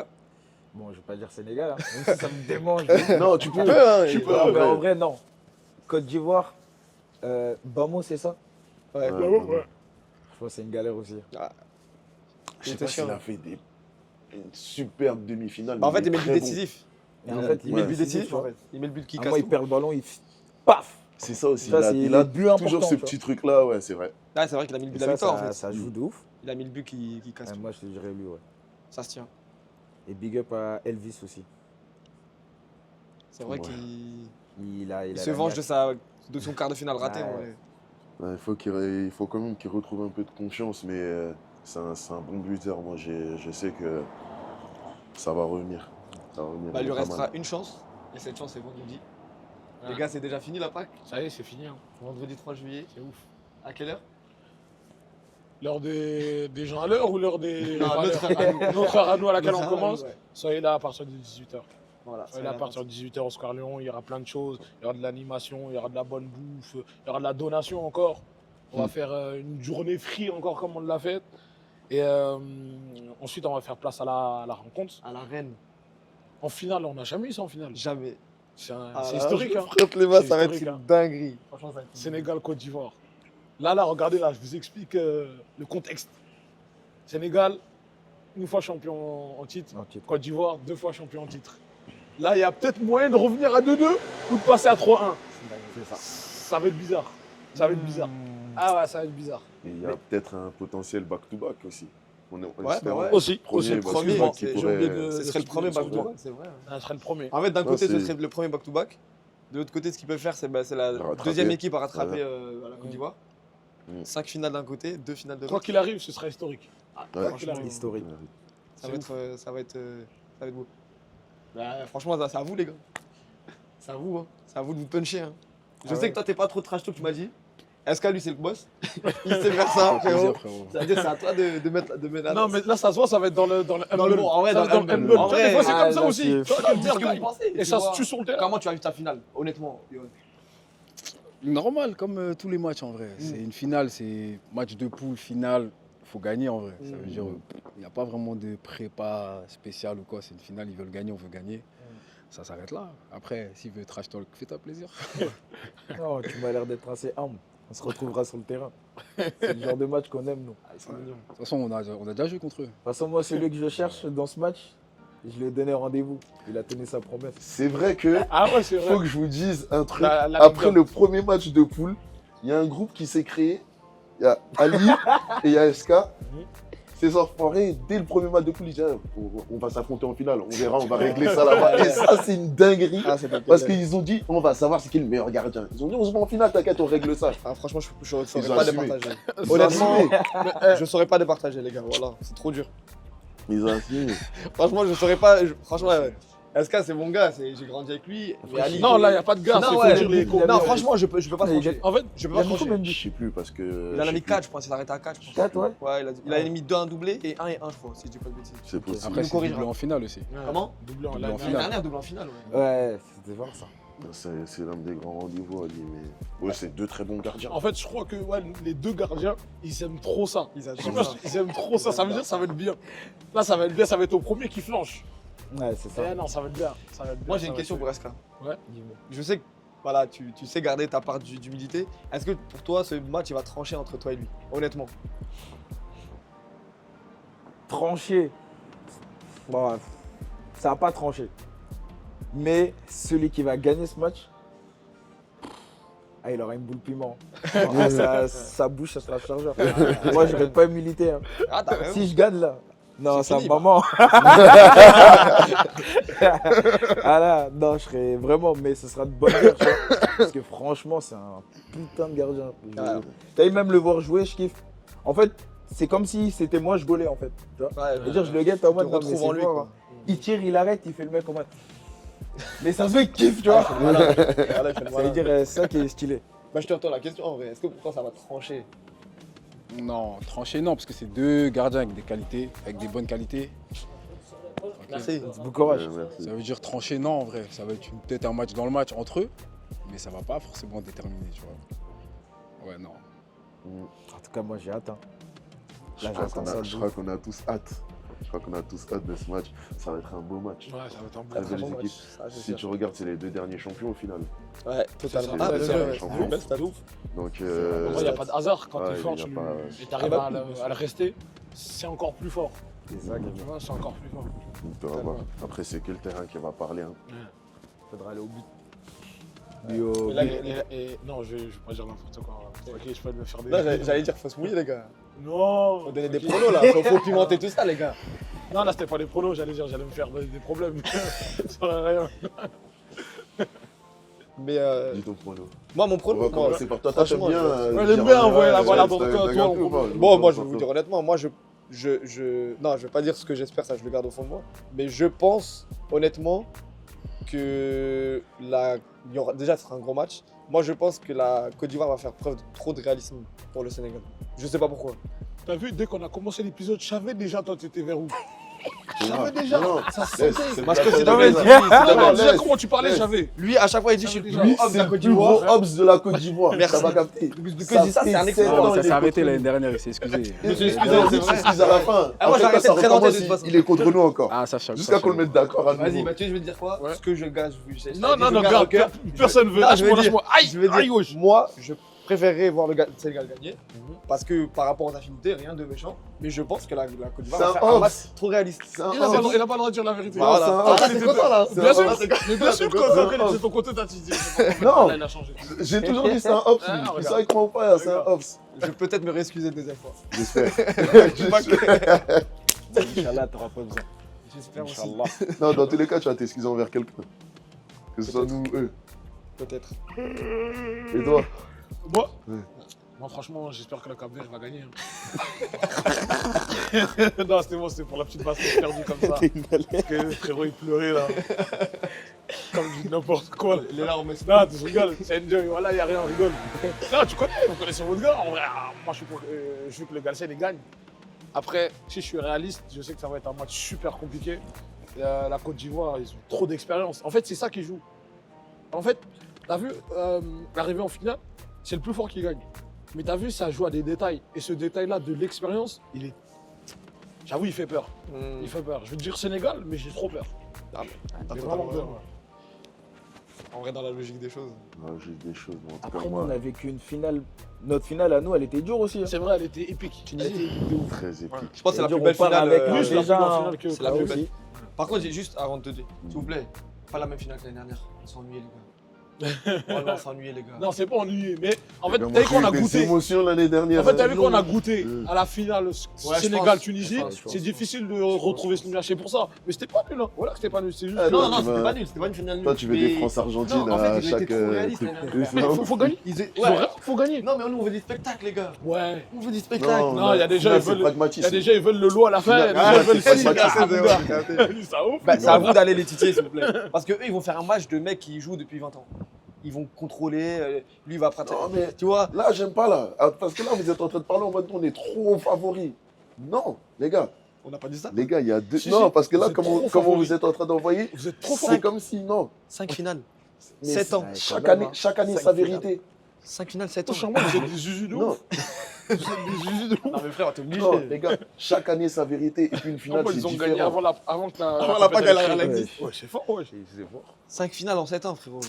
Bon, je vais pas dire Sénégal, hein, même si ça me démange. Non, tu peux. hein, Tu peux, Non, en mais en vrai. vrai, non. Côte d'Ivoire, Bamo, c'est ça? Ouais. Ouais, Ouais, ouais. ouais. Je pense que c'est une galère aussi. Je sais C'était pas s'il chiant. a fait une superbe demi-finale. Bah, en mais fait, il met le but très bon. décisif. Et en fait, Il met le but décisif, décisif, tu en vois. fait. Il met le but qui À casse. moi, il tout. perd le ballon, il paf. C'est ça aussi. Ça, c'est il le a but important, toujours ce tu vois. petit truc-là, ouais, c'est vrai. Ah, c'est vrai qu'il a mis le but de Et la ça, victoire, en fait. ça joue de ouf. Il a mis le but qui casse. Ouais, tout. moi, je te dirais lui, ouais. Ça se tient. Et big up à Elvis aussi. C'est vrai Ouais. qu'il Il se la venge niaque. de son quart de finale raté. Ouais. en vrai. Ouais, il faut quand même qu'il retrouve un peu de confiance, mais c'est un bon buteur. Moi, je sais que ça va revenir. Ça va revenir. Bah, il lui pas restera mal. une chance. Et cette chance, c'est vendredi. Ouais. Les gars, c'est déjà fini la Pâques. Ça y est, c'est fini. Hein. Vendredi 3 juillet. C'est ouf. À quelle heure L'heure des gens à l'heure ou l'heure des. Non, pas notre l'heure. heure à nous. Notre heure à nous à laquelle Notre on heure à nous, commence. ouais. Soyez là à partir de 18h. Voilà. Soyez là à partir de 18h au Square Léon. Il y aura plein de choses. Il y aura de l'animation, il y aura de la bonne bouffe, il y aura de la donation encore. On va faire une journée free encore comme on l'a fait. Et ensuite, on va faire place à la rencontre. À la reine. En finale, on n'a jamais eu ça en finale. Jamais. C'est Ah, c'est là, historique. je Hein. frotte les mains, C'est ça va être historique, une hein. dinguerie. Franchement, ça va être une Sénégal-Côte d'Ivoire. Là, regardez, là, je vous explique le contexte. Sénégal, une fois champion en titre. Non, titre. Côte d'Ivoire, 2 fois champion en titre. Là, il y a peut-être moyen de revenir à 2-2 ou de passer à 3-1. C'est ça. Ça va être bizarre. Ça va être bizarre. Ah ouais, ça va être bizarre. Et il y a peut-être un potentiel back-to-back aussi. On Ouais, espère. bah ouais. Aussi, Premier, aussi le bah, premier. excuse-moi, qui J'ai pourrait- oublié de- Ce serait le premier sur le back-to-back, c'est vrai. Ça serait le premier. En fait, d'un Non, côté, ce c'est- serait le premier back-to-back. De l'autre côté, ce qu'ils peuvent faire, c'est la rattraper. deuxième équipe à rattraper Ouais. à la Côte d'Ivoire. Mm. 5 finales d'un côté, 2 finales de Quoi l'autre. qu'il arrive, ce sera historique. Ouais. Quoi qu'il arrive. Historique. Ça va être beau. Bah, franchement, c'est à vous, les gars. C'est à vous, hein. C'est à vous de vous puncher. Hein. Je Ah sais ouais. que toi, t'es pas trop trash talk, tu m'as dit. Est-ce que lui, c'est le boss? Il sait faire ça, Avec plaisir, frérot. frérot. C'est-à-dire, c'est à toi de mettre la Non, mais là, ça se voit, ça va être dans le humble. bon, en vrai, Ça dans va être le humble. humble. En Tu vois, des vrai, fois, c'est comme ça là, aussi. c'est- Tu vois, Dis ce quelqu'un que gagne. vous pensez, Et tu ça vois. se tue sur le terrain. Comment tu as vu ta finale, honnêtement, Yoann? Normal, comme tous les matchs en vrai. C'est une finale, c'est match de poule, finale. Il faut gagner en vrai. Ça veut dire il n'y a pas vraiment de prépa spéciale ou quoi. C'est une finale, ils veulent gagner, on veut gagner. Ça s'arrête là. Après, s'il veut trash talk, fais-toi plaisir. Non, tu m'as l'air d'être assez humble. On se retrouvera sur le terrain. C'est le genre de match qu'on aime, nous. Ah, ils sont mignons. De toute façon, on a déjà joué contre eux. De toute façon, moi, celui que je cherche dans ce match, je lui ai donné rendez-vous. Il a tenu sa promesse. C'est vrai que Ah ouais, c'est faut vrai. que je vous dise un truc. La Après anecdote. le premier match de poule, il y a un groupe qui s'est créé. Il y a Ali et il y a SK. Ces enfoirés, dès le premier match de poule, ils disent on va s'affronter en finale. On verra, on va régler ça là-bas. Et ça, c'est une dinguerie. Ah, c'est pas Parce possible. qu'ils ont dit on va savoir c'est qui le meilleur gardien. Ils ont dit on se voit en finale, t'inquiète, on règle ça. Ah, franchement, je ne Ils saurais ont pas assumé. départager. Ils ont Honnêtement, assumé. je saurais pas départager, les gars. Voilà, c'est trop dur. Ils ont assumé. Franchement, je saurais pas. Franchement, SK, c'est mon gars, j'ai grandi avec lui. Mais Ali, Non, là, il n'y a pas de gars, Non, c'est ouais. faut dire les Non, Non, franchement, je peux pas Mais il trancher. En fait, Je peux Il a pas mis trancher. combien de Je buts? sais plus parce que. Il en a je mis sais 4, je pense. Il a arrêté à 4, je pense. 4, ouais. Ouais, il a mis 2 un doublé et 1 et 1, je crois, si je dis pas de bêtises. plus. C'est possible. Après, nous c'est corrigera. doublé en finale aussi. Comment doublé en Doublé en ligne. L'année finale. dernière, double en finale, ouais. Ouais, c'était fort ça. C'est l'un des grands rendez-vous, Ali. Mais ouais, c'est deux très bons gardiens. En fait, je crois que ouais, les deux gardiens, ils aiment trop ça. Ils Je sais adorent pas, ça. ils aiment trop ça. Ça veut dire que ça va être bien. Là, ça va être bien, ça va être au premier qui flanche. Ouais, c'est ça. Eh non, ça va être bien. Ça va être bien, Moi, j'ai ça une va question être pour SK. Ouais. Je sais que voilà, tu sais garder ta part d'humilité. Est-ce que pour toi, ce match, il va trancher entre toi et lui honnêtement. Tranché. Bon, ça va pas tranché. Mais celui qui va gagner ce match, il aura une boule piment. Sa bouche, ça sera chargeur. Moi, je vais pas humilité. Hein. Ah, t'as raison. Si je gagne là, non, C'est ça fini, maman. Ah là, non, je serais vraiment, mais ce sera de bonne guerre. tu vois. Parce que franchement, c'est un putain de gardien. T'as vu même le voir jouer, je kiffe. En fait, c'est comme si c'était moi, je gaulais en fait. Tu vois. Ouais, Je veux dire, je le guette en mode, te non, mais retrouves c'est en lui, fort, quoi. hein. Il tire, il arrête, il fait le mec en mode. Mais ça se fait qu'il kiffe, tu vois. Voilà, il fait le Ça veut malin. dire, c'est ça qui est stylé. Bah, je te retourne la question en vrai. Est-ce que pour toi, ça va trancher Non, tranché, non, parce que c'est deux gardiens avec des qualités, avec des bonnes qualités. Merci. Bon courage. Merci. Ça veut dire trancher, non, en vrai. Ça va être peut-être un match dans le match entre eux, mais ça va pas forcément déterminer, tu vois. Ouais, non. En tout cas, moi, j'ai hâte. Hein. Je Là, crois j'attends qu'on ça a, de je ouf. crois qu'on a tous hâte. Je crois qu'on a tous hâte de ce match. Ça va être un beau match. Ouais, ça va être un Très bon. belles bon match. équipes. Ça, c'est Si sûr. tu regardes, c'est les deux derniers champions au final. Ouais, totalement. C'est Ah, les bien deux sûr, derniers ouais. champions. Belle stat. Donc, Il n'y a pas de hasard quand ouais, t'es fort, il y a tu pas- et t'arrives à le rester, c'est encore plus fort. C'est ça, Tu vois, c'est encore plus fort. on peut avoir. Après, c'est que le terrain qui va parler. Hein. faudra aller au but. Mais là, Non, je vais pas dire n'importe quoi. Ok, je peux me faire des. là, j'allais dire, faut se mouiller, les gars. Non. Faut donner des ok. pronos, là. Faut pimenter tout ça, les gars. Non, là, c'était pas des pronos, j'allais dire, j'allais me faire des problèmes. Ça sert à rien. Mais Dis ton prono. moi, mon On prono, va moi, commencer par toi. Toi, t'aimes franchement, bien. Elle aime bien envoyer la balle à droite, toi, bon, moi, je vais vous dire honnêtement, moi, non, je vais pas dire ce que j'espère, ça, je le garde au fond de moi. Mais je pense, honnêtement, que il y aura, déjà, ce sera un gros match. Moi, je pense que la Côte d'Ivoire va faire preuve de trop de réalisme pour le Sénégal. Je sais pas pourquoi. T'as vu, dès qu'on a commencé l'épisode, je savais déjà, toi, t'étais vers où. J'avais déjà, ça se sentait. Parce que c'est Non, mais dans Non, déjà, laisse, comment tu parlais, laisse. j'avais. Lui, à chaque fois, il dit, je suis le Lui, plus Lui, homme de c'est la le Côte plus gros d'Ivoire. Hobbs de la Côte d'Ivoire. Merci. Ça va capter. Depuis que je dis ça, c'est un fait excellent. 7 ans, ça il s'est est arrêté contre l'année nous. dernière, il s'est excusé. Il s'est excusé, c'est on dit vrai. s'excuse à la fin. Ah, moi, j'ai Après, arrêté quand de ça présenter, recommence, de toute façon. il est contre nous encore. Ah, ça, je Jusqu'à qu'on le mette d'accord à Vas-y, nouveau. Mathieu, je vais te dire quoi Ouais. Ce que je gage. Non, gars, personne veut. Non, je vais Lâche-moi, dire- lâche-moi. Aïe, je vais dire, aïe, wesh. moi, je préférerais voir le Sénégal gagner. Parce que par rapport aux affinités, rien de méchant. Mais je pense que la Côte d'Ivoire C'est va un faire un Hobbs. match trop réaliste. C'est un Il a Hobbs. pas le droit de dire la vérité. Voilà. c'est un Ah, Hobbs. t'es content là C'est Bien un sûr, Hobbs. mais bien sûr, C'est un quand Hobbs. c'est ton côté, t'as dit. Non. Là, il a changé. J'ai toujours dit c'est un Hobbs. Ah, lui. regarde. Tu sais avec moi ou pas, c'est un Regarde. Hobbs. Je vais peut-être me réexcuser une deuxième fois. J'espère. Inch'Allah, t'auras pas besoin. J'espère aussi. Inch'Allah. Non, dans tous les cas, tu vas t'excuser envers quelqu'un. Que ce soit nous ou eux. Peut-être. Et toi? Moi Ouais. Moi, franchement, j'espère que le Cap Vert va gagner. Non, c'était bon, c'était pour la petite basket perdue comme ça. Parce que le frérot, il pleurait là. Comme du n'importe quoi. Là. Les larmes, Non, tu rigoles, c'est enjoy, voilà, y a rien, on rigole. Non, tu connais, vous connaissez votre gars. En vrai, moi, je veux que le Galsen il gagne. Après, si je suis réaliste, je sais que ça va être un match super compliqué. La Côte d'Ivoire, ils ont trop d'expérience. En fait, c'est ça qui joue. En fait, t'as vu, l'arrivée en finale, c'est le plus fort qui gagne. Mais t'as vu, ça joue à des détails. Et ce détail-là de l'expérience, il est. J'avoue, il fait peur. Il fait peur. Je veux dire Sénégal, mais j'ai trop peur. Ah, J'ai vraiment peur. En vrai, dans la logique des choses. Non, j'ai des choses, mais en tout Après, cas, nous, moi, on a vécu une finale. Notre finale à nous, elle était dure aussi. hein. C'est vrai, elle était épique. Elle était épique de ouf. très épique. Je pense que c'est la C'est-à-dire, plus belle on part finale. avec euh, un Plus la déjà, plus belle finale que c'est la que plus aussi. belle. Par contre, j'ai juste avant de te dire, s'il vous plaît, pas la même finale que l'année dernière. Ils sont ennuyés, les gars. Oh non, s'ennuyer, les gars. Non, c'est pas ennuyé, mais en fait, Il a t'as vu qu'on a manqué des goûté. émotions l'année dernière. En fait, t'as hein. vu qu'on a goûté à la finale je pense, Sénégal-Tunisie. je pense. C'est difficile de retrouver ce nuage. C'est pour ça. Mais c'était pas nul. Hein. Voilà, c'était pas nul. C'est juste. Ah, que- Non, toi, non, tu c'était vas- pas nul, c'était pas une finale nulle. Toi, tu veux des Mais- France-Argentine Non, en fait, à ils ont été chaque. trop réalistes, truc. l'année dernière. C'est ça. Faut gagner. Ils étaient- Faut, ouais. faut gagner. Non, mais nous, on veut des spectacles, les gars. Ouais. On veut des spectacles. Non, il y a des gens, ils c'est veulent. Il pragmatisme. y a des gens, ils veulent le lot à la fin. Final, Il y a des gens, ils veulent c'est le pragmatisme. Ça ouf. Bah, c'est à vous d'aller les titiller, s'il vous plaît. Parce que eux, ils vont faire un match de mecs qui jouent depuis 20 ans. Ils vont contrôler, lui, il va pratiquer. Non, mais Tu vois, là, j'aime pas là. Ah, parce que là, vous êtes en train de parler en mode on est trop favoris. Non, les gars. on n'a pas dit ça. Les gars, il y a deux. Si, non, si, parce que là, vous êtes trop comment favoris. vous êtes en train d'envoyer, Vous êtes trop c'est fort. comme si, non. 5 finales, Mais 7 ans. Chaque année, Cinq sa finales. vérité. 5 finales, 7 ans. Franchement, vous êtes des zuzus de Non, ouf. Vous êtes des zuzus de ouf. Non, mais frère, t'es obligé. non, les gars, chaque année sa vérité. Et puis une finale, Moi, c'est ils ont gagné différent. avant que la. Avant la Pac, elle existe. Ouais, c'est fort, ouais. 5 finales en 7 ans, frérot.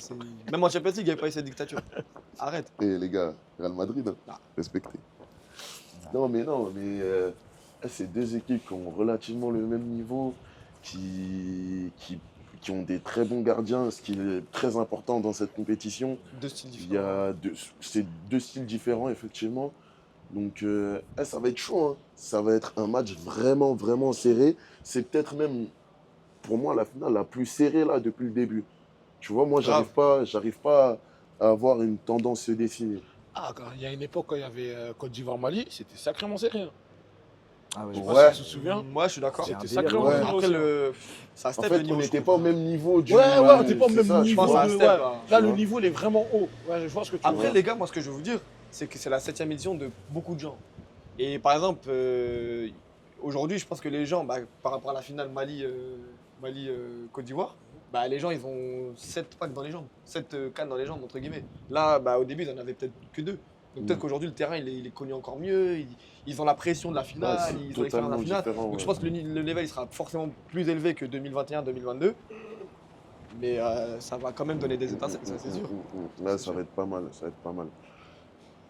Même en Champions League, il n'y avait pas eu cette dictature. Arrête. Et les gars, Real Madrid, hein, Ah. respectez. Non, mais c'est deux équipes qui ont relativement le même niveau, qui ont des très bons gardiens, ce qui est très important dans cette compétition. Deux styles Il y différents. a c'est deux styles différents, effectivement. Donc, ça va être chaud. Hein. Ça va être un match vraiment, vraiment serré. C'est peut-être même, pour moi, la finale la plus serrée là depuis le début. Tu vois, moi, j'arrive pas à avoir une tendance se dessiner. Ah, il y a une époque, quand il y avait Côte d'Ivoire-Mali, c'était sacrément serré. Hein. Ah ouais, Je sais Ouais. pas si tu te souviens. Moi, je suis d'accord. C'est un C'était délire. sacrément Ouais. serré Après, aussi. ça En step fait, le niveau. on je n'était trouve. pas au même niveau du. Ouais, on n'était pas au c'est même ça, je niveau. pense à un de- step, ouais. là. Là, Tu le vois. niveau, il est vraiment haut. Ouais, je vois ce que tu veux Après, dire. les gars, moi, ce que je veux vous dire, c'est que c'est la 7e édition de beaucoup de gens. Et par exemple, aujourd'hui, je pense que les gens, par rapport à la finale Mali-Côte d'Ivoire, les gens, ils ont 7 packs dans les jambes, 7 cannes dans les jambes, entre guillemets. Là, au début, ils en avaient peut-être que 2. Donc peut-être qu'aujourd'hui, le terrain, il est connu encore mieux. Ils ont la pression de la finale, Ouais, c'est ils ont l'expérience de la totalement finale. différent, Donc je ouais. pense que le level, il sera forcément plus élevé que 2021-2022. Mais ça va quand même donner des étincelles, ça c'est sûr. Là, ça va être pas mal, ça va être pas mal.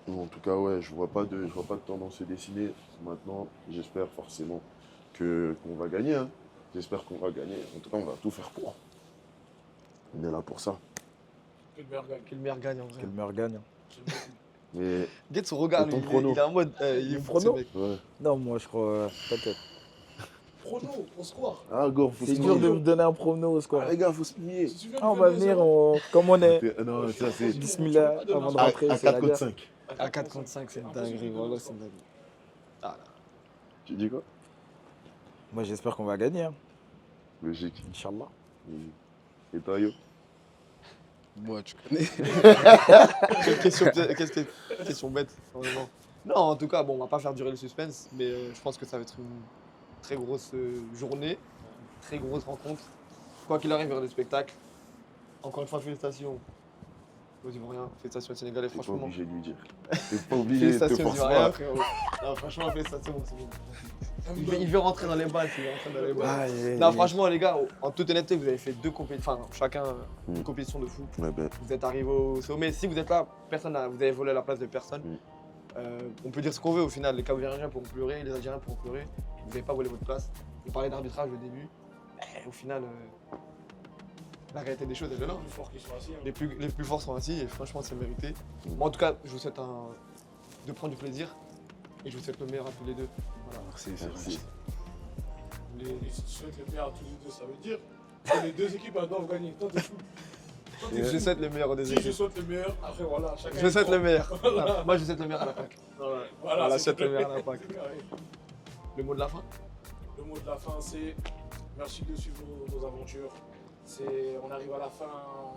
En tout cas, ouais, je vois pas de tendance se dessiner. Maintenant, j'espère forcément qu'on va gagner. Hein. J'espère qu'on va gagner. En tout cas, on va tout faire pour. On est là pour ça. Que le meilleur gagne. Que le meilleur gagne en vrai. Que le meilleur gagne. Mais Guette son regard, Et ton lui, prono il est en mode. Il est fou, ce prono mec. ouais. Non, moi je crois. Peut-être. Prono, au score. Ah, Gore, faut C'est se dur de plier. me donner un prono au score. Ah, les gars, faut se plier. Si tu veux Ah, on nous va donner venir ça. comme on est. Non, ça c'est Bismillah, avant de à rentrer, c'est 4 la contre guerre. 5. À 4 contre 5, c'est une dinguerie. Voilà, c'est une dinguerie. Ah, Tu dis quoi? Moi j'espère qu'on va gagner. Hein. Logique. Inch'Allah. Et toi, Yo? Moi, tu connais. quelle question bête, vraiment. Non, en tout cas, bon, on va pas faire durer le suspense, mais je pense que ça va être une très grosse journée, une très grosse rencontre. Quoi qu'il arrive, il y aura des spectacles. Encore une fois, félicitations aux Ivoiriens, félicitations aux Sénégalais, T'es pas franchement. obligé de lui dire. T'es pas obligé, te Félicitations aux force Ivoiriens, pas. frérot. Non, franchement, félicitations, c'est bon. Il veut rentrer dans les balles, il veut rentrer dans les balles. Aïe, Non, franchement, les gars, en toute honnêteté, vous avez fait deux compétitions, enfin, chacun une Mm. compétition de fou. Ouais, ben, Vous êtes arrivé au sommet. Si vous êtes là, vous avez volé la place de personne. On peut dire ce qu'on veut au final. Les Cap-Verdiens pourront pleurer, les Algériens pourront pleurer. Vous n'avez pas volé votre place. Vous parlez d'arbitrage au début. Au final, la réalité des choses, elle est là. Les plus forts qui sont assis. hein. Les plus forts sont assis et franchement, c'est mérité. Moi, en tout cas, je vous souhaite de prendre du plaisir et je vous souhaite le meilleur à tous les deux. Voilà. Merci, merci. Et si tu souhaites le meilleur à tous les deux, ça veut dire que les deux équipes elles doivent gagner. Toi, t'es fou. Toi, t'es fou. Je souhaite le meilleur aux deux Si je équipes. souhaite le meilleur, après voilà. Chacun Je souhaite il le prend. meilleur. Voilà. Moi, je souhaite le meilleur à la PAC. Voilà, c'est je souhaite le meilleur à la PAC. C'est carré. Le mot de la fin. Le mot de la fin, c'est merci de suivre nos aventures. On arrive à la fin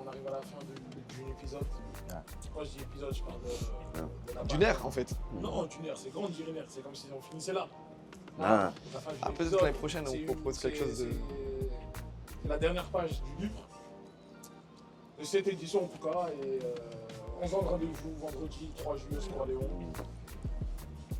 d'un épisode. Ouais. Quand je dis épisode, je parle de la D'une ère, en fait. Non, d'une ère, c'est grande d'une ère. C'est comme si on finissait là. Ah. La fin d'une Ah, peut-être épisode, que l'année prochaine, c'est on propose quelque chose de. C'est la dernière page du livre de cette édition en tout cas. Et on se donne rendez-vous vendredi 3 juillet au Square Léon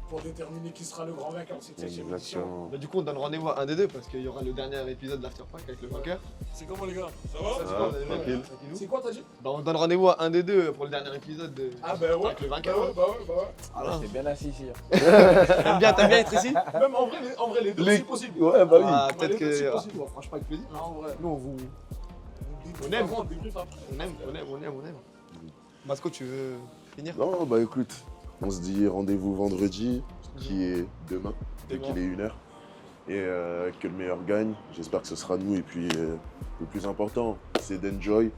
pour déterminer qui sera le grand vainqueur de cette 7e édition. Exactement. Bah, du coup, on donne rendez-vous à un des deux parce qu'il y aura le dernier épisode de l'Afterpack avec le vainqueur. C'est comment les gars? Ça va? Ça, va, on est tranquille. tranquillou. C'est quoi t'as dit? Bah, on donne rendez-vous à un des deux pour le dernier épisode Ah bah ouais, avec le vainqueur. bah ouais. Voilà. T'es bien assis ici. Hein. T'aimes bien être ici? Même en vrai les deux Les- c'est possible. Ouais, bah oui. Ah, Ouais, peut-être les deux, c'est que. possible. Franchement, avec plaisir. En vrai. Nous, on vous. On aime. on débrief après. On aime. Masco, tu veux finir? Non, bah écoute, on se dit rendez-vous vendredi, qui est demain, dès qu'il est 1h. Et que le meilleur gagne. J'espère que ce sera nous. Et puis, le plus important, c'est d'enjoy.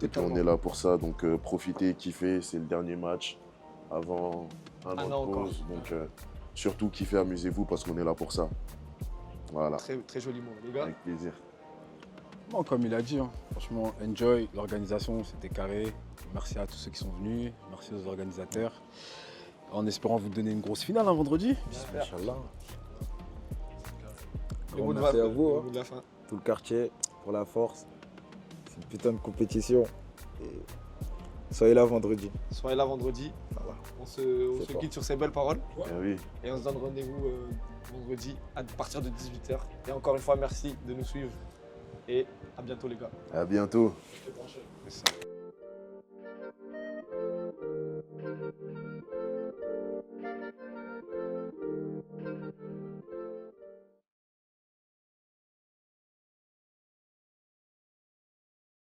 Et puis, on est là pour ça. Donc, profitez, kiffez. C'est le dernier match avant un an de encore. pause. Donc, surtout, kiffez, amusez-vous parce qu'on est là pour ça. Voilà, Très, très joli mot, les gars. avec plaisir. Bon, comme il a dit, hein, franchement, enjoy. L'organisation, c'était carré. Merci à tous ceux qui sont venus. Merci aux organisateurs. En espérant vous donner une grosse finale un vendredi. Inch'Allah. Le mot de Merci la- à vous, le hein. mot de la fin. Tout le quartier pour la force. C'est une putain de compétition. Et soyez là vendredi. Soyez là vendredi. Voilà. On se C'est fort. quitte sur ces belles paroles. Eh oui, Et on se donne rendez-vous vendredi à partir de 18h. Et encore une fois, merci de nous suivre. Et à bientôt, les gars. à bientôt. C'est ça.